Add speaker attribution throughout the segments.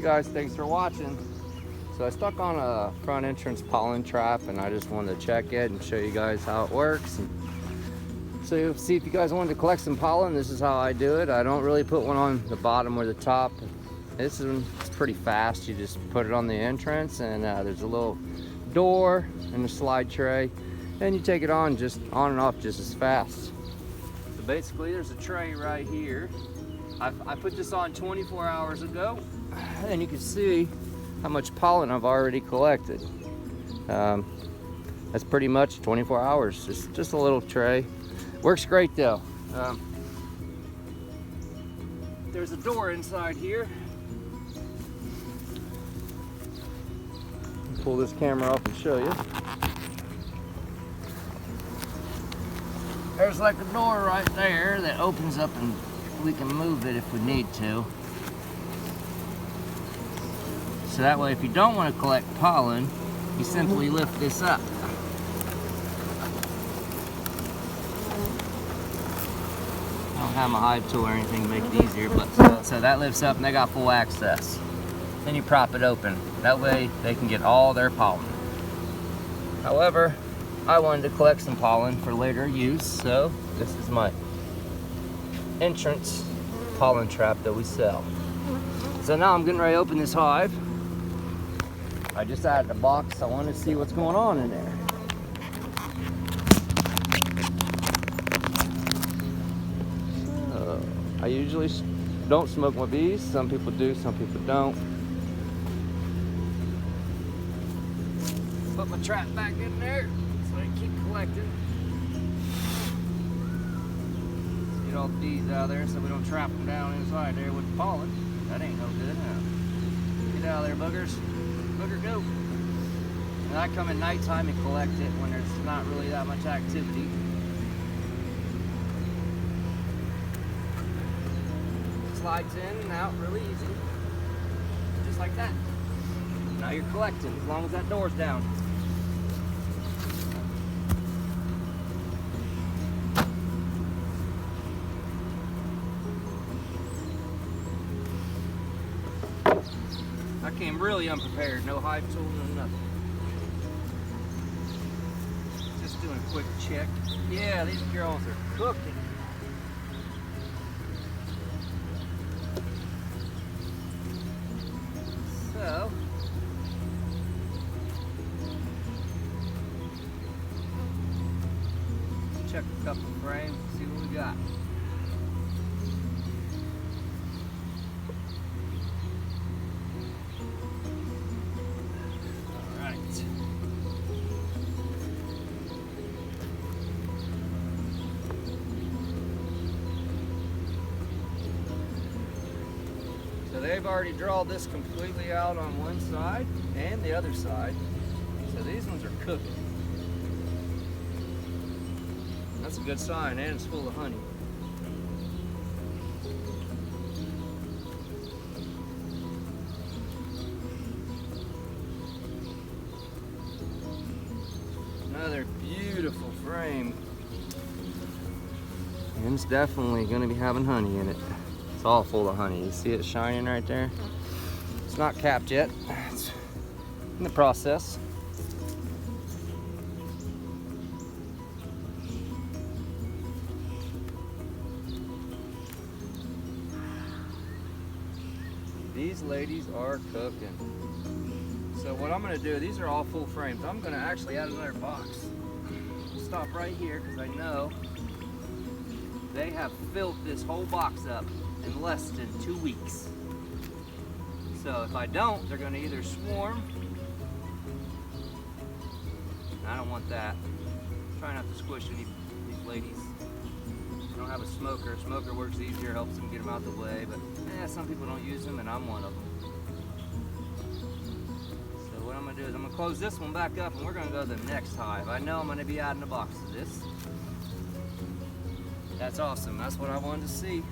Speaker 1: Hey guys, thanks for watching. So I stuck on a front entrance pollen trap and I just wanted to check it and show you guys how it works. And so see if you guys wanted to collect some pollen, this is how I do it. I don't really put one on the bottom or the top. This is pretty fast. You just put it on the entrance and there's a little door and a slide tray. And you take it on and off just as fast. So basically there's a tray right here. I put this on 24 hours ago, and you can see how much pollen I've already collected. That's pretty much 24 hours, just a little tray. Works great though. There's a door inside here. Pull this camera off and show you. There's like a door right there that opens up and we can move it if we need to. So that way if you don't want to collect pollen, you simply lift this up. I don't have my hive tool or anything to make it easier, but so that lifts up and they got full access. Then you prop it open. That way they can get all their pollen. However, I wanted to collect some pollen for later use, so this is my entrance pollen trap that we sell. So now I'm getting ready to open this hive. I just added a box. I want to see what's going on in there. So, I usually don't smoke my bees. Some people do, some people don't. Put my trap back in there so I can keep collecting. Get all the bees out of there so we don't trap them down inside there with the pollen. That ain't no good, huh? Get out of there, boogers. Booger, go. And I come at nighttime and collect it when there's not really that much activity. Slides in and out really easy. Just like that. Now you're collecting as long as that door's down. I came really unprepared, no hive tool, no nothing. Just doing a quick check. Yeah, these girls are cooking. So, check a couple frames, see what we got. So they've already drawn this completely out on one side and the other side. So these ones are cooking. That's a good sign, and it's full of honey. Another beautiful frame. And it's definitely going to be having honey in it. It's all full of honey. You see it shining right there? It's not capped yet. It's in the process. These ladies are cooking. So what I'm going to do, these are all full frames. I'm going to actually add another box. Stop right here because I know they have filled this whole box up in less than 2 weeks. So if I don't, they're going to either swarm. I don't want that. Try not to squish these ladies. I don't have a smoker. Smoker works easier, helps them get them out the way, but some people don't use them, and I'm one of them. So what I'm going to do is I'm going to close this one back up, and we're going to go to the next hive. I know I'm going to be adding a box to this. That's awesome. That's what I wanted to see.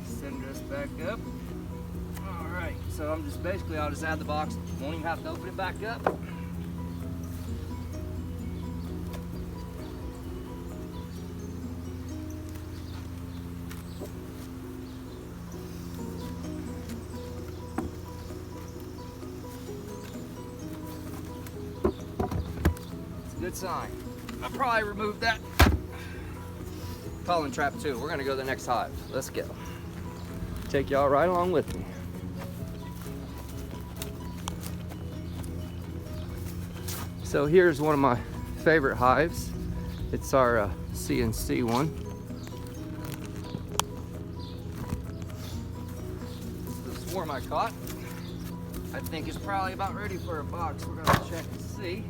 Speaker 1: Send this back up. Alright, so I'm just basically, I'll just add the box. Won't even have to open it back up. Good sign. I'll probably remove that pollen trap too. We're gonna go to the next hive. Let's go. Take y'all right along with me. So here's one of my favorite hives. It's our CNC one. This is the swarm I caught. I think it's probably about ready for a box. We're gonna check and see.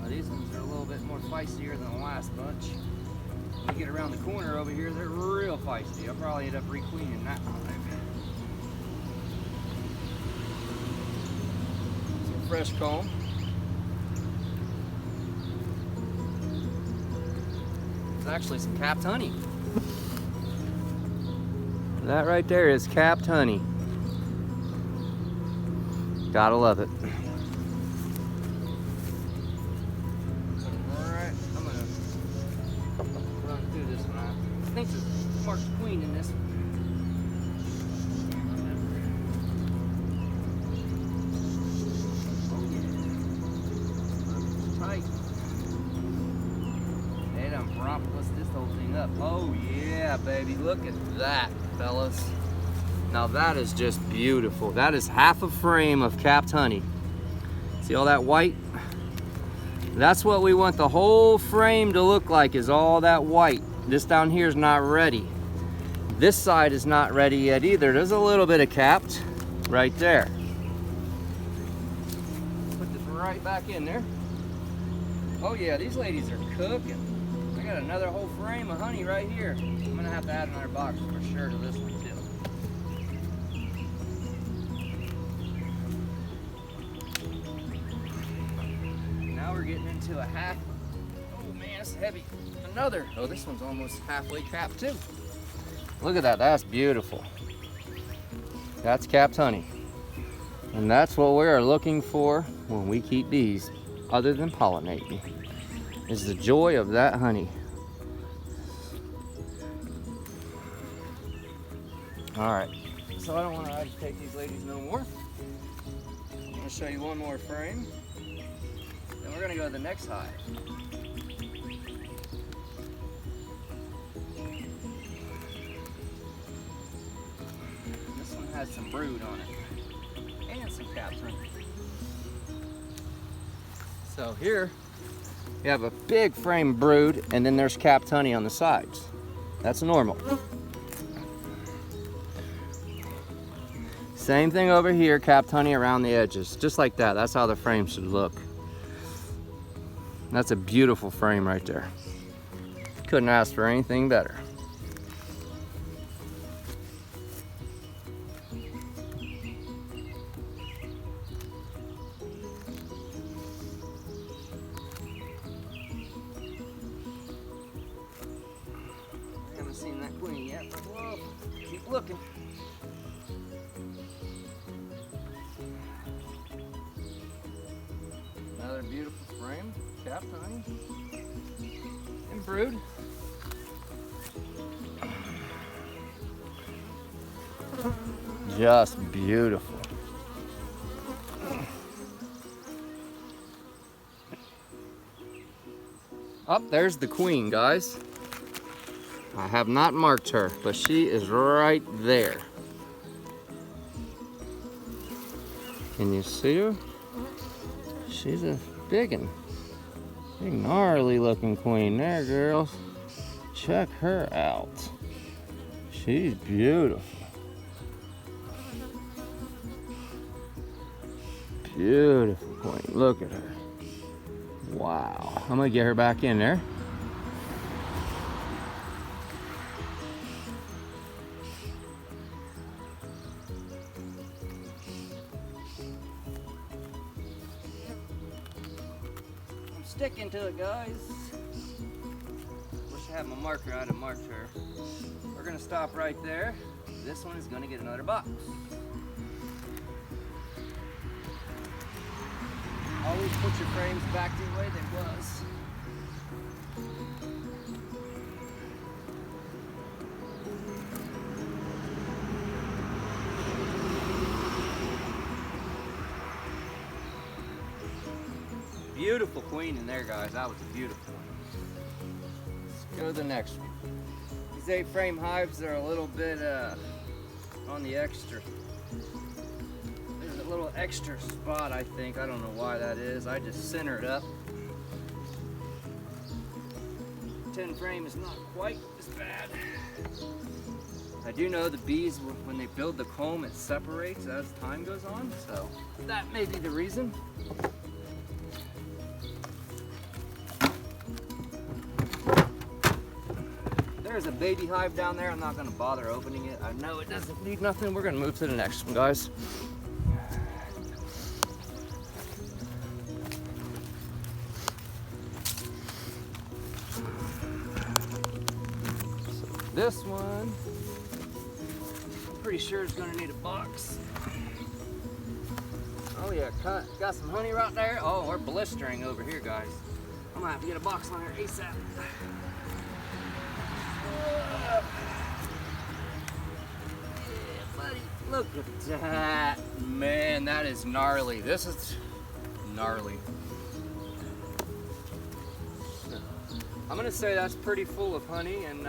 Speaker 1: These ones are a little bit more feistier than the last bunch. When you get around the corner over here, they're real feisty. I'll probably end up re-queening that hive. Some fresh comb. It's actually some capped honey. That right there is capped honey. Gotta love it. Alright, I'm gonna run through this one. I think there's marked queen in this one. Oh yeah. Tight. They done propolis this whole thing up. Oh yeah, baby. Look at that, fellas. Now that is just beautiful. That is half a frame of capped honey. See all that white? That's what we want the whole frame to look like, is all that white. This down here is not ready. This side is not ready yet either. There's a little bit of capped right there. Put this right back in there. Oh yeah, these ladies are cooking. I got another whole frame of honey right here. I'm gonna have to add another box for sure to this one too. Now we're getting into a half. Oh man, it's heavy. Another. Oh, this one's almost halfway capped too. Look at that. That's beautiful. That's capped honey. And that's what we are looking for when we keep bees, other than pollinating, is the joy of that honey. All right. So I don't want to agitate these ladies no more. I'm going to show you one more frame. Then we're going to go to the next hive. This one has some brood on it and some caps on it. So here you have a big frame brood, and then there's capped honey on the sides. That's normal. Same thing over here, capped honey around the edges, just like that. That's how the frame should look. That's a beautiful frame right there. Couldn't ask for anything better. I haven't seen that queen yet, but whoa, keep looking. Another beautiful frame, capped honey, and brood. Just beautiful. Up there's the queen, guys. I have not marked her, but she is right there. Can you see her? She's a big gnarly looking queen there, girls. Check her out. She's beautiful. Beautiful queen. Look at her. Wow. I'm gonna get her back in there. Sticking to it, guys. Wish I had my marker. I'd have marked her. We're gonna stop right there. This one is gonna get another box. Always put your frames back the way they was. beautiful queen in there, guys. That was a beautiful one. Let's go to the next one. These 8-frame hives are a little bit on the extra. There's a little extra spot, I think. I don't know why that is. I just center it up. 10-frame is not quite as bad. I do know the bees, when they build the comb, it separates as time goes on, so that may be the reason. There's a baby hive down there. I'm not going to bother opening it. I know it doesn't need nothing. We're going to move to the next one, guys. So this one, I'm pretty sure is going to need a box. Oh yeah, got some honey right there. Oh, we're blistering over here, guys. I'm going to have to get a box on here ASAP. Yeah, buddy, look at that. Man, that is gnarly. This is gnarly. I'm gonna say that's pretty full of honey, and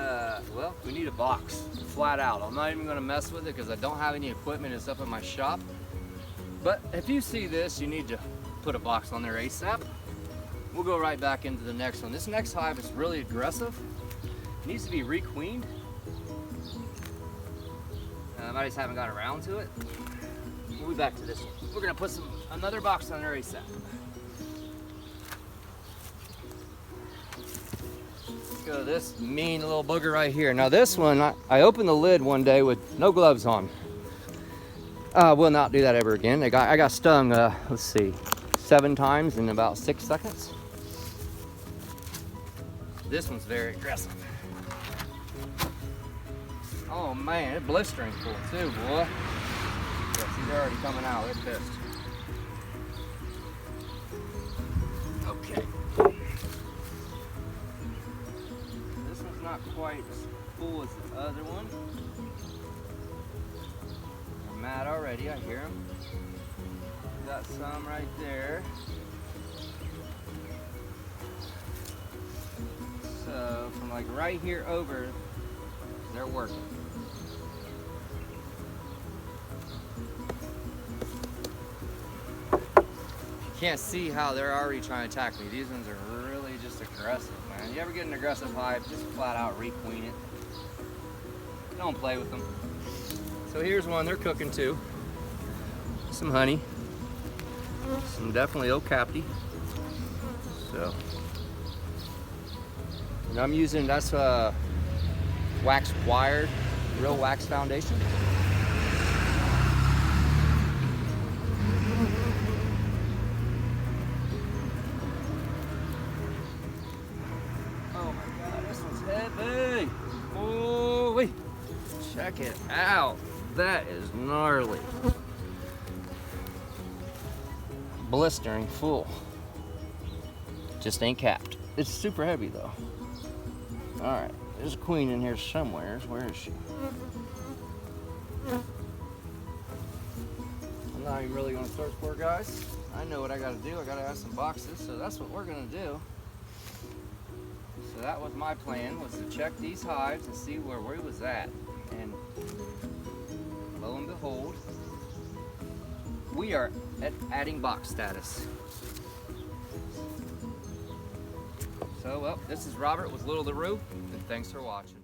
Speaker 1: well, we need a box, flat out. I'm not even gonna mess with it because I don't have any equipment. It's up in my shop. But if you see this, you need to put a box on there ASAP. We'll go right back into the next one. This next hive is really aggressive. Needs to be requeened. I just haven't got around to it. We'll be back to this one. We're gonna put another box on there ASAP. Let's go to this mean little booger right here. Now this one, I opened the lid one day with no gloves on. Will not do that ever again. I got stung, let's see, 7 times in about 6 seconds. This one's very aggressive. Oh man, it's blistering full too, boy. Yeah, see, they're already coming out. They're pissed. Okay. This one's not quite as full as the other one. They're mad already, I hear them. Got some right there. So, from like right here over, they're working. You can't see how they're already trying to attack me. These ones are really just aggressive, man. You ever get an aggressive hive, just flat out requeen it. Don't play with them. So here's one, they're cooking too. Some honey. Some definitely oak cavity. So, and I'm using, that's wax wired, real wax foundation. Oh my God, this one's heavy. Holy, check it out. That is gnarly. Blistering full. Just ain't capped. It's super heavy though. All right, there's a queen in here somewhere. Where is she? I'm not even really gonna search for her, guys. I know what I gotta do. I gotta have some boxes, so that's what we're gonna do. So that was my plan, was to check these hives and see where we was at. And lo and behold, we are at adding box status. So, well, this is Robert with Little the Roo, and thanks for watching.